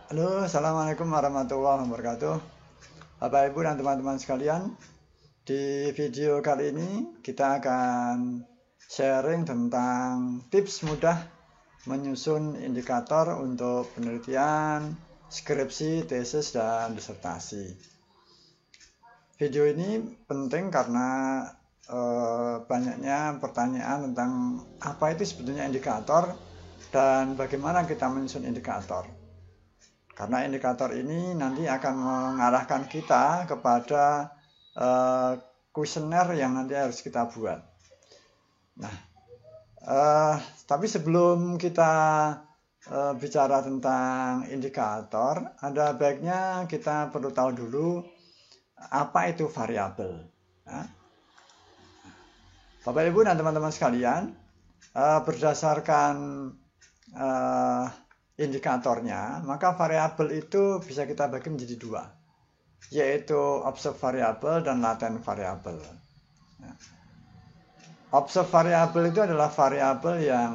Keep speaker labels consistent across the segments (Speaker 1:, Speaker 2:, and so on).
Speaker 1: Halo, Assalamualaikum warahmatullahi wabarakatuh. Bapak, Ibu, dan teman-teman sekalian. Di video kali ini kita akan sharing tentang tips mudah menyusun indikator untuk penelitian, skripsi, tesis, dan disertasi. Video ini penting karena banyaknya pertanyaan tentang apa itu sebetulnya indikator dan bagaimana kita menyusun indikator. Karena indikator ini nanti akan mengarahkan kita kepada kuesioner yang nanti harus kita buat. Nah, tapi sebelum kita bicara tentang indikator, ada baiknya kita perlu tahu dulu apa itu variabel. Nah, Bapak, Ibu, dan teman-teman sekalian, berdasarkan indikatornya, maka variabel itu bisa kita bagi menjadi dua, yaitu observed variable dan latent variable. Observed variable itu adalah variabel yang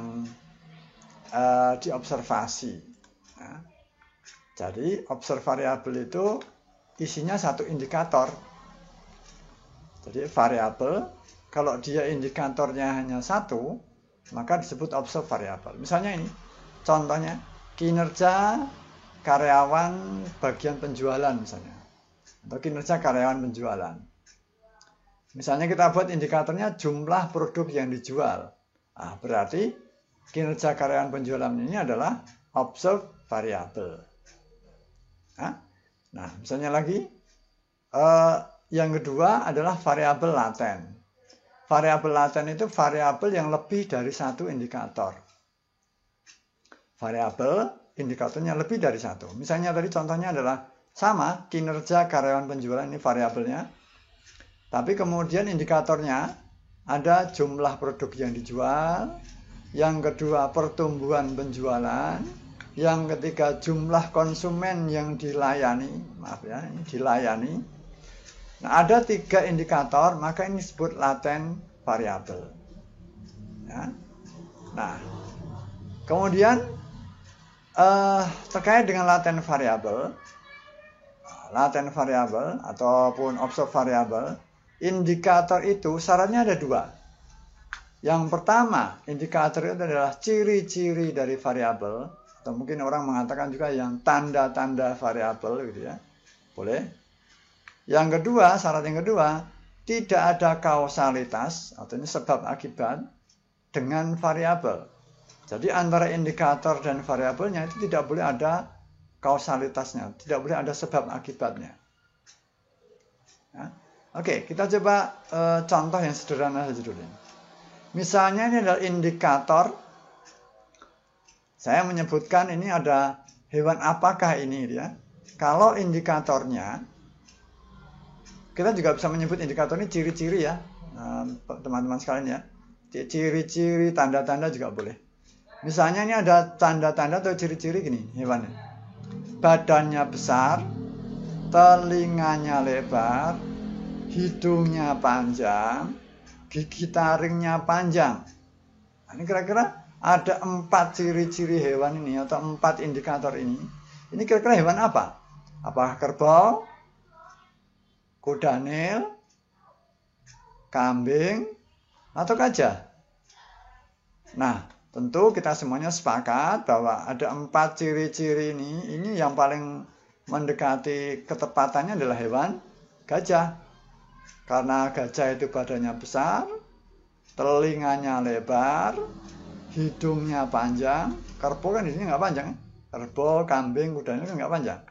Speaker 1: diobservasi. Jadi observed variable itu isinya satu indikator. Jadi variabel kalau dia indikatornya hanya satu, maka disebut observed variable. Misalnya ini, contohnya kinerja karyawan bagian penjualan misalnya, atau kinerja karyawan penjualan. Misalnya kita buat indikatornya jumlah produk yang dijual. Nah, berarti kinerja karyawan penjualan ini adalah observed variable. Nah, misalnya lagi, yang kedua adalah variabel laten. Variabel laten itu variabel yang lebih dari satu indikator. Variabel indikatornya lebih dari satu. Misalnya tadi contohnya adalah sama, kinerja karyawan penjualan ini variabelnya. Tapi kemudian indikatornya ada jumlah produk yang dijual. Yang kedua pertumbuhan penjualan. Yang ketiga jumlah konsumen yang dilayani. Maaf ya, ini dilayani. Nah, ada 3 indikator, maka ini disebut latent variabel. Ya. Nah, kemudian terkait dengan latent variabel ataupun observed variable, indikator itu syaratnya ada 2. Yang pertama, indikator itu adalah ciri-ciri dari variabel, atau mungkin orang mengatakan juga yang tanda-tanda variabel gitu ya. Boleh. Yang kedua, syarat yang kedua, tidak ada kausalitas, atau ini sebab akibat dengan variabel. Jadi antara indikator dan variabelnya itu tidak boleh ada kausalitasnya, tidak boleh ada sebab akibatnya. Ya. Oke, kita coba contoh yang sederhana saja dulu. Misalnya ini adalah indikator. Saya menyebutkan ini ada hewan apakah ini ya. Kalau indikatornya, kita juga bisa menyebut indikator ini ciri-ciri ya, teman-teman sekalian ya. Ciri-ciri, tanda-tanda juga boleh. Misalnya ini ada tanda-tanda atau ciri-ciri gini hewannya. Badannya besar, telinganya lebar, hidungnya panjang, gigi taringnya panjang. Nah, ini kira-kira ada 4 ciri-ciri hewan ini atau 4 indikator ini. Ini kira-kira hewan apa? Apakah kerbau, kuda nil, kambing, atau gajah? Nah, tentu kita semuanya sepakat bahwa ada 4 ciri-ciri ini yang paling mendekati ketepatannya adalah hewan gajah. Karena gajah itu badannya besar, telinganya lebar, hidungnya panjang. Kerbau kan di sini nggak panjang. Kerbau, kambing, kuda nil kan nggak panjang.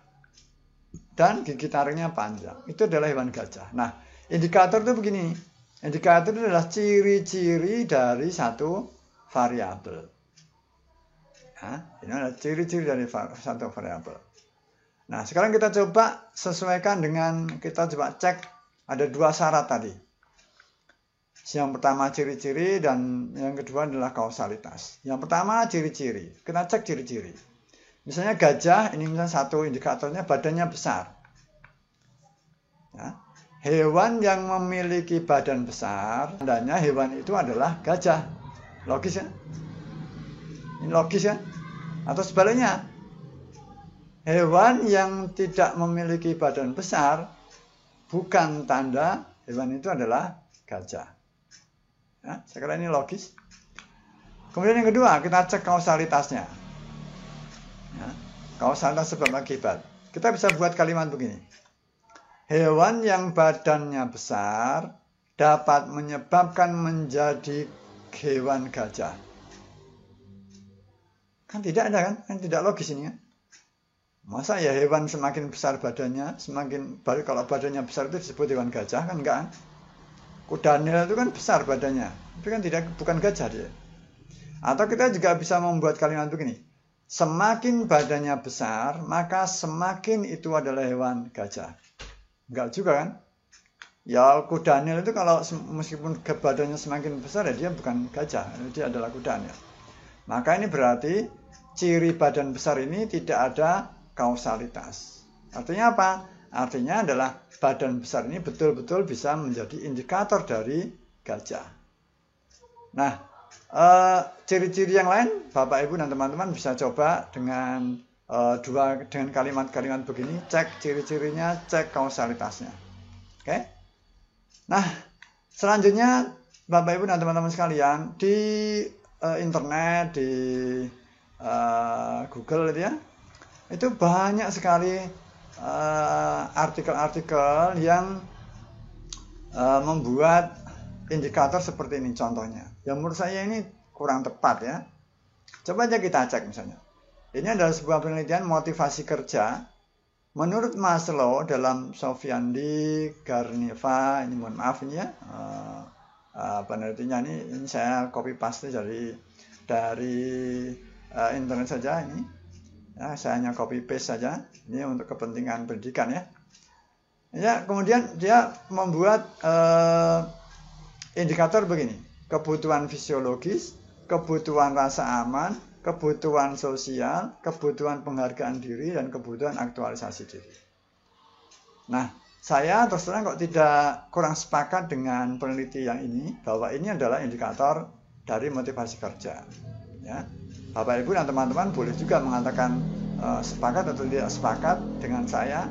Speaker 1: Dan gigi taringnya panjang. Itu adalah hewan gajah. Nah, indikator itu begini. Indikator itu adalah ciri-ciri dari satu variabel. Nah, ini adalah ciri-ciri dari satu variabel. Nah, sekarang kita coba sesuaikan dengan, kita coba cek ada 2 syarat tadi. Yang pertama ciri-ciri dan yang kedua adalah kausalitas. Yang pertama ciri-ciri. Kita cek ciri-ciri. Misalnya gajah, ini misalnya satu indikatornya badannya besar. Ya. Hewan yang memiliki badan besar, tandanya hewan itu adalah gajah. Logis ya? Ini logis ya? Atau sebaliknya, hewan yang tidak memiliki badan besar bukan tanda hewan itu adalah gajah. Ya, saya kira ini logis. Kemudian yang kedua, kita cek kausalitasnya. Ya, kausalitas sebab akibat. Kita bisa buat kalimat begini. Hewan yang badannya besar dapat menyebabkan menjadi hewan gajah. Kan tidak ada kan? Kan tidak logis ini kan? Masa ya hewan semakin besar badannya, kalau badannya besar itu disebut hewan gajah kan? Enggak kan? Kuda Nil itu kan besar badannya, tapi kan bukan gajah dia. Atau kita juga bisa membuat kalimat begini. Semakin badannya besar, maka semakin itu adalah hewan gajah. Enggak juga kan? Ya kuda Nil itu kalau meskipun badannya semakin besar ya dia bukan gajah, dia adalah kuda Nil. Maka ini berarti ciri badan besar ini tidak ada kausalitas. Artinya apa? Artinya adalah badan besar ini betul-betul bisa menjadi indikator dari gajah. Nah, ciri-ciri yang lain Bapak Ibu dan teman-teman bisa coba dengan dengan kalimat-kalimat begini, cek ciri-cirinya, cek kausalitasnya. Oke? Nah, selanjutnya Bapak Ibu dan teman-teman sekalian, di internet, di Google itu ya, itu banyak sekali artikel-artikel yang membuat indikator seperti ini contohnya. Yang menurut saya ini kurang tepat ya. Coba aja kita cek misalnya. Ini adalah sebuah penelitian motivasi kerja. Menurut Maslow dalam Sofyandi Garniva, ini mohon maaf ini ya, penelitiannya ini saya copy paste dari internet saja ini. Ya, saya hanya copy paste saja. Ini untuk kepentingan pendidikan ya. Ya, kemudian dia membuat indikator begini. Kebutuhan fisiologis, kebutuhan rasa aman, kebutuhan sosial, kebutuhan penghargaan diri, dan kebutuhan aktualisasi diri. Nah, saya terus terang kok kurang sepakat dengan penelitian ini, bahwa ini adalah indikator dari motivasi kerja. Ya. Bapak Ibu dan teman-teman boleh juga mengatakan sepakat atau tidak sepakat dengan saya,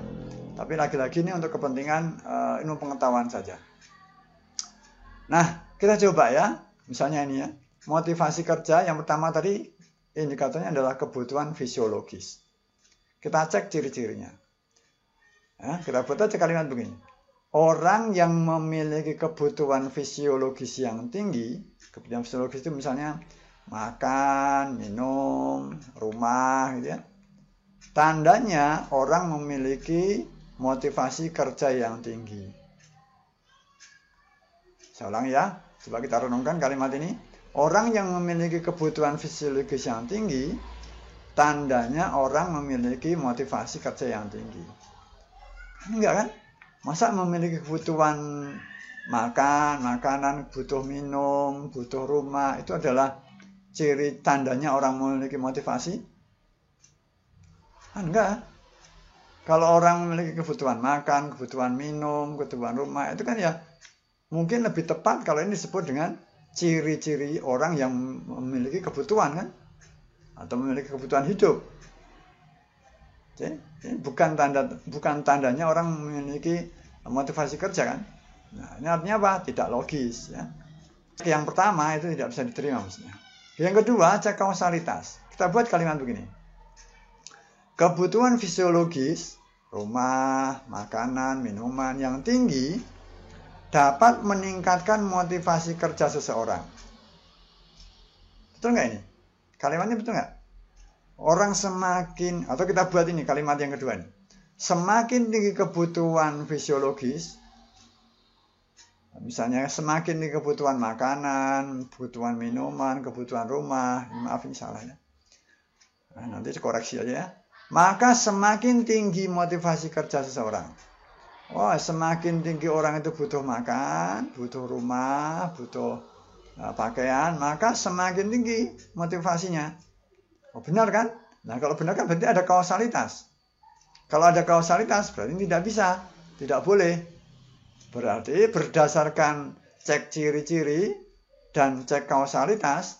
Speaker 1: tapi lagi-lagi ini untuk kepentingan ilmu pengetahuan saja. Nah, kita coba ya, misalnya ini ya, motivasi kerja yang pertama tadi indikatornya adalah kebutuhan fisiologis. Kita cek ciri-cirinya. Ya, kita buat aja kalimat begini. Orang yang memiliki kebutuhan fisiologis yang tinggi, kebutuhan fisiologis itu misalnya makan, minum, rumah gitu ya. Tandanya orang memiliki motivasi kerja yang tinggi. Saya ulang ya, coba kita renungkan kalimat ini. Orang yang memiliki kebutuhan fisiologis yang tinggi, tandanya orang memiliki motivasi kerja yang tinggi. Enggak kan? Masa memiliki kebutuhan makan, makanan, butuh minum, butuh rumah, itu adalah ciri tandanya orang memiliki motivasi? Enggak. Kalau orang memiliki kebutuhan makan, kebutuhan minum, kebutuhan rumah, itu kan ya mungkin lebih tepat kalau ini disebut dengan ciri-ciri orang yang memiliki kebutuhan kan, atau memiliki kebutuhan hidup. Jadi, ini bukan tandanya orang memiliki motivasi kerja kan. Nah, ini artinya apa? Tidak logis ya. Yang pertama itu tidak bisa diterima maksudnya. Yang kedua, cek kausalitas. Kita buat kalimat begini. Kebutuhan fisiologis, rumah, makanan, minuman yang tinggi dapat meningkatkan motivasi kerja seseorang. Betul nggak ini? Kalimatnya betul nggak? Orang semakin, atau kita buat ini kalimat yang kedua ini. Semakin tinggi kebutuhan fisiologis, misalnya semakin tinggi kebutuhan makanan, kebutuhan minuman, kebutuhan rumah, maaf ini salah ya. Nah, nanti dikoreksi aja ya. Maka semakin tinggi motivasi kerja seseorang. Wah, semakin tinggi orang itu butuh makan, butuh rumah, butuh pakaian, maka semakin tinggi motivasinya. Oh, benar kan? Nah, kalau benar kan berarti ada kausalitas. Kalau ada kausalitas berarti tidak bisa, tidak boleh. Berarti berdasarkan cek ciri-ciri dan cek kausalitas,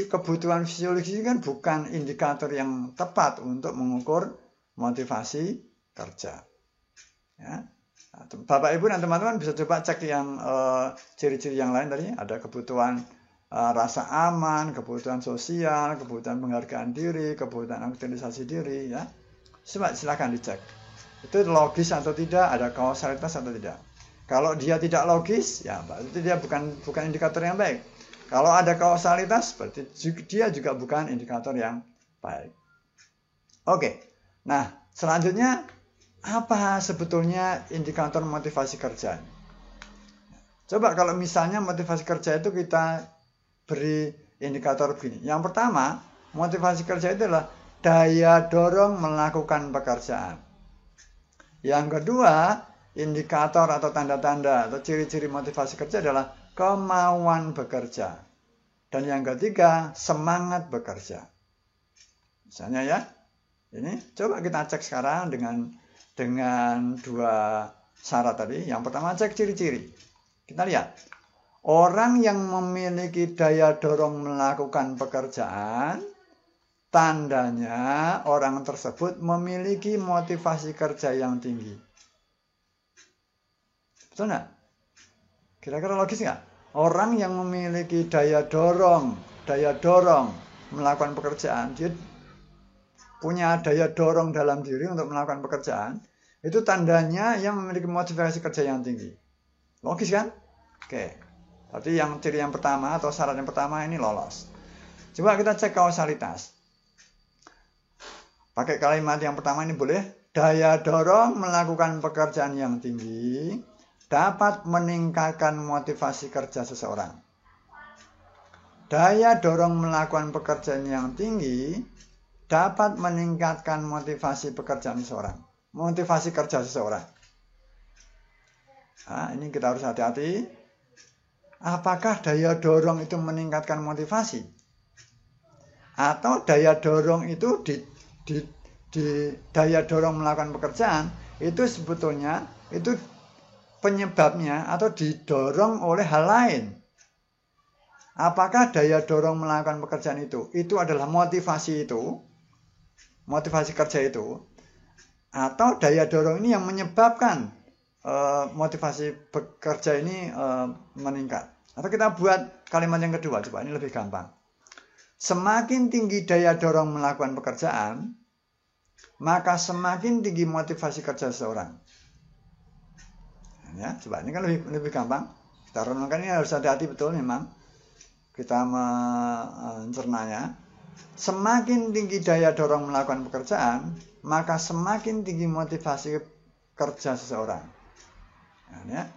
Speaker 1: kebutuhan fisiologis kan bukan indikator yang tepat untuk mengukur motivasi kerja. Ya. Nah, Bapak Ibu dan teman-teman bisa coba cek yang ciri-ciri yang lain tadi. Ada kebutuhan rasa aman, kebutuhan sosial, kebutuhan penghargaan diri, kebutuhan aktualisasi diri. Ya. Coba silakan dicek. Itu logis atau tidak, ada kausalitas atau tidak. Kalau dia tidak logis, ya berarti dia bukan indikator yang baik. Kalau ada kausalitas, berarti dia juga bukan indikator yang baik. Oke, nah selanjutnya apa sebetulnya indikator motivasi kerja? Coba kalau misalnya motivasi kerja itu kita beri indikator begini. Yang pertama, motivasi kerja itu adalah daya dorong melakukan pekerjaan. Yang kedua, indikator atau tanda-tanda atau ciri-ciri motivasi kerja adalah kemauan bekerja. Dan yang ketiga, semangat bekerja. Misalnya ya, ini coba kita cek sekarang dengan dua syarat tadi. Yang pertama cek ciri-ciri. Kita lihat, orang yang memiliki daya dorong melakukan pekerjaan, tandanya orang tersebut memiliki motivasi kerja yang tinggi. Betul nggak? Kira-kira logis nggak? Orang yang memiliki daya dorong melakukan pekerjaan, dia punya daya dorong dalam diri untuk melakukan pekerjaan, itu tandanya yang memiliki motivasi kerja yang tinggi. Logis kan? Oke. Berarti ciri yang pertama atau syarat yang pertama ini lolos. Coba kita cek kausalitas. Pakai kalimat yang pertama ini boleh. Daya dorong melakukan pekerjaan yang tinggi dapat meningkatkan motivasi kerja seseorang. Daya dorong melakukan pekerjaan yang tinggi dapat meningkatkan motivasi pekerjaan seseorang. Motivasi kerja seseorang. Nah, ini kita harus hati-hati. Apakah daya dorong itu meningkatkan motivasi? Atau daya dorong itu daya dorong melakukan pekerjaan itu sebetulnya itu penyebabnya atau didorong oleh hal lain. Apakah daya dorong melakukan pekerjaan itu adalah motivasi kerja itu, atau daya dorong ini yang menyebabkan motivasi bekerja ini meningkat? Atau kita buat kalimat yang kedua, coba ini lebih gampang. Semakin tinggi daya dorong melakukan pekerjaan, maka semakin tinggi motivasi kerja seseorang. Ya, coba ini kan lebih gampang. Kita renungkan, ini harus hati-hati betul memang kita mencernanya. Semakin tinggi daya dorong melakukan pekerjaan, maka semakin tinggi motivasi kerja seseorang. Ya.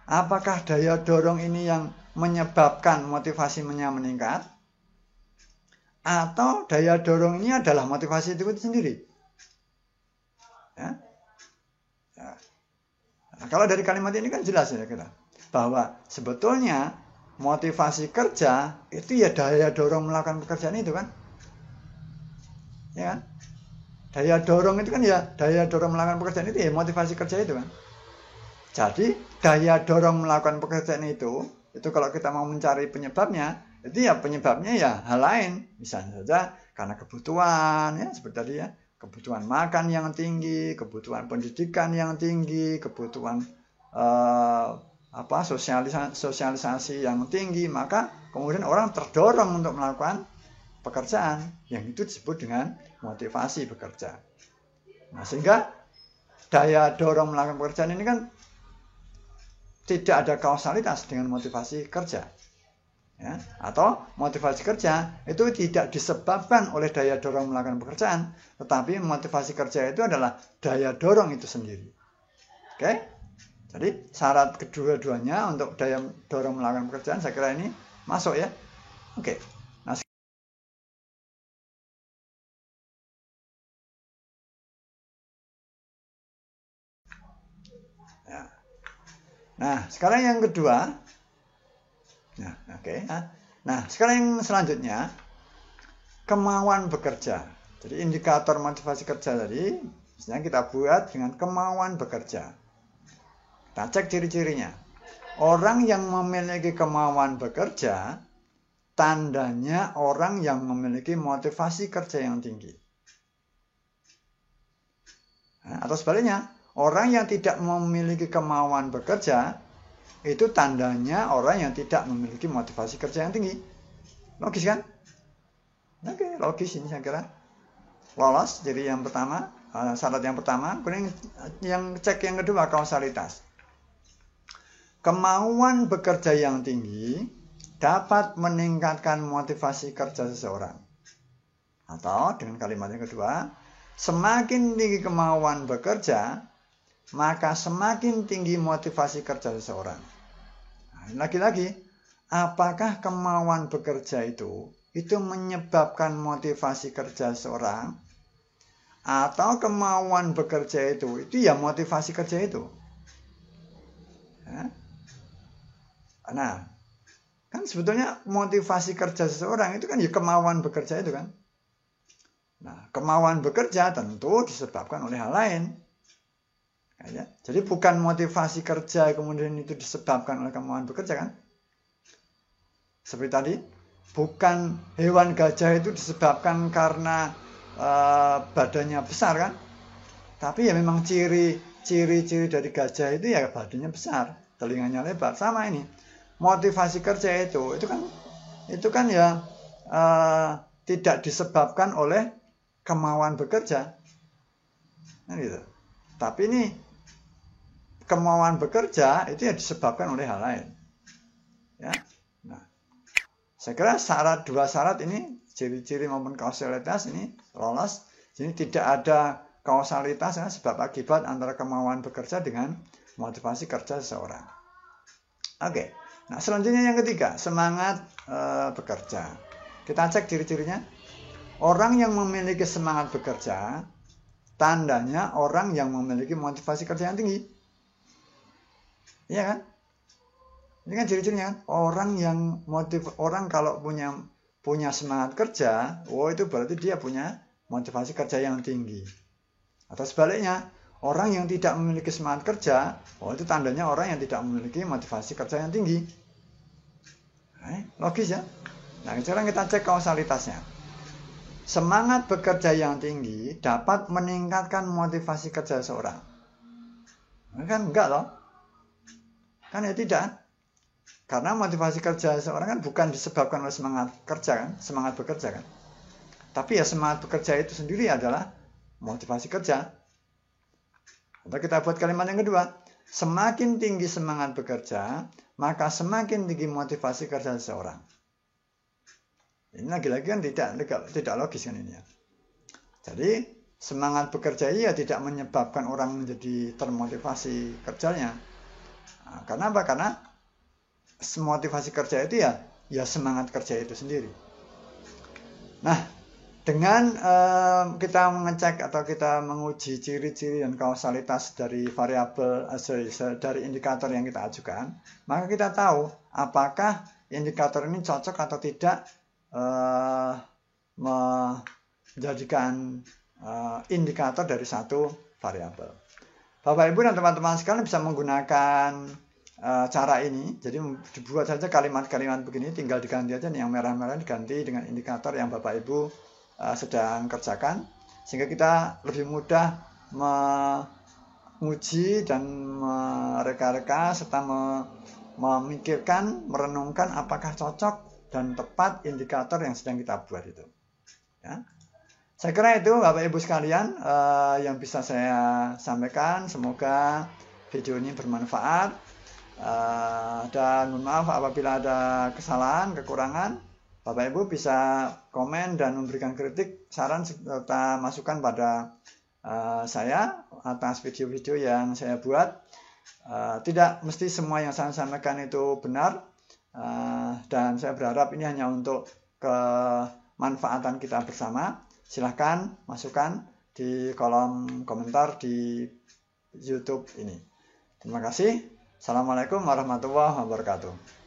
Speaker 1: Apakah daya dorong ini yang menyebabkan motivasinya meningkat? Atau daya dorong ini adalah motivasi itu sendiri? Ya. Nah, kalau dari kalimat ini kan jelas ya kita bahwa sebetulnya motivasi kerja itu ya daya dorong melakukan pekerjaan itu kan, ya kan? Daya dorong itu kan ya daya dorong melakukan pekerjaan itu ya motivasi kerja itu kan. Jadi daya dorong melakukan pekerjaan itu kalau kita mau mencari penyebabnya, itu ya penyebabnya ya hal lain, misalnya saja karena kebutuhan ya seperti tadi ya. Kebutuhan makan yang tinggi, kebutuhan pendidikan yang tinggi, kebutuhan sosialisasi yang tinggi, maka kemudian orang terdorong untuk melakukan pekerjaan yang itu disebut dengan motivasi bekerja. Nah, sehingga daya dorong melakukan pekerjaan ini kan tidak ada kausalitas dengan motivasi kerja. Ya, atau motivasi kerja itu tidak disebabkan oleh daya dorong melakukan pekerjaan, tetapi motivasi kerja itu adalah daya dorong itu sendiri. Oke? Jadi syarat kedua-duanya untuk daya dorong melakukan pekerjaan saya kira ini masuk ya. Oke. Nah, sekarang yang kedua. Nah, oke. Nah, sekarang yang selanjutnya kemauan bekerja. Jadi indikator motivasi kerja tadi, misalnya kita buat dengan kemauan bekerja. Kita cek ciri-cirinya. Orang yang memiliki kemauan bekerja, tandanya orang yang memiliki motivasi kerja yang tinggi. Atau sebaliknya, orang yang tidak memiliki kemauan bekerja, itu tandanya orang yang tidak memiliki motivasi kerja yang tinggi. Logis kan? Oke, logis ini saya kira. Lolos, jadi yang pertama, syarat yang pertama. Kemudian yang cek yang kedua, kausalitas. Kemauan bekerja yang tinggi dapat meningkatkan motivasi kerja seseorang. Atau dengan kalimat yang kedua, semakin tinggi kemauan bekerja, maka semakin tinggi motivasi kerja seseorang. Nah, lagi-lagi, apakah kemauan bekerja itu menyebabkan motivasi kerja seseorang? Atau kemauan bekerja itu ya motivasi kerja itu? Nah, kan sebetulnya motivasi kerja seseorang itu kan ya kemauan bekerja itu kan. Nah, kemauan bekerja tentu disebabkan oleh hal lain. Ya, jadi bukan motivasi kerja kemudian itu disebabkan oleh kemauan bekerja kan. Seperti tadi, bukan hewan gajah itu disebabkan karena badannya besar kan. Tapi ya memang ciri-ciri dari gajah itu ya badannya besar, telinganya lebar. Sama ini, motivasi kerja itu kan ya tidak disebabkan oleh kemauan bekerja, nah, gitu. Tapi ini kemauan bekerja itu ya disebabkan oleh hal lain. Ya, nah, saya kira dua syarat ini, ciri-ciri maupun kausalitas ini lolos. Jadi tidak ada kausalitas ya, sebab akibat antara kemauan bekerja dengan motivasi kerja seseorang. Oke, nah selanjutnya yang ketiga, semangat bekerja. Kita cek ciri-cirinya. Orang yang memiliki semangat bekerja, tandanya orang yang memiliki motivasi kerja yang tinggi. Iya kan? Ini kan ciri-cirinya kan? Orang kalau punya semangat kerja, itu berarti dia punya motivasi kerja yang tinggi. Atau sebaliknya, orang yang tidak memiliki semangat kerja, itu tandanya orang yang tidak memiliki motivasi kerja yang tinggi. Logis ya? Nah, sekarang kita cek kausalitasnya. Semangat bekerja yang tinggi dapat meningkatkan motivasi kerja seseorang. Kan enggak loh. Kan ya tidak. Karena motivasi kerja seseorang kan bukan disebabkan oleh semangat kerja kan, semangat bekerja kan. Tapi ya semangat bekerja itu sendiri adalah motivasi kerja. Atau kita buat kalimat yang kedua. Semakin tinggi semangat bekerja, maka semakin tinggi motivasi kerja seseorang. Ini lagi-lagi kan tidak logis kan ini ya. Jadi semangat bekerja ya tidak menyebabkan orang menjadi termotivasi kerjanya. Nah, karena apa? Karena motivasi kerja itu ya semangat kerja itu sendiri. Nah, dengan kita mengecek atau kita menguji ciri-ciri dan kausalitas dari variabel dari indikator yang kita ajukan, maka kita tahu apakah indikator ini cocok atau tidak menjadikan indikator dari satu variabel. Bapak Ibu dan teman-teman sekalian bisa menggunakan cara ini. Jadi dibuat saja kalimat-kalimat begini, tinggal diganti aja yang merah-merah diganti dengan indikator yang Bapak Ibu sedang kerjakan, sehingga kita lebih mudah menguji dan mereka-reka serta memikirkan, merenungkan apakah cocok dan tepat indikator yang sedang kita buat itu. Ya. Saya kira itu Bapak Ibu sekalian yang bisa saya sampaikan. Semoga video ini bermanfaat. Dan mohon maaf apabila ada kesalahan, kekurangan. Bapak Ibu bisa komen dan memberikan kritik, saran serta masukan pada saya atas video-video yang saya buat. Tidak mesti semua yang saya sampaikan itu benar. Dan saya berharap ini hanya untuk kemanfaatan kita bersama. Silahkan masukkan di kolom komentar di YouTube ini. Terima kasih. Assalamualaikum warahmatullahi wabarakatuh.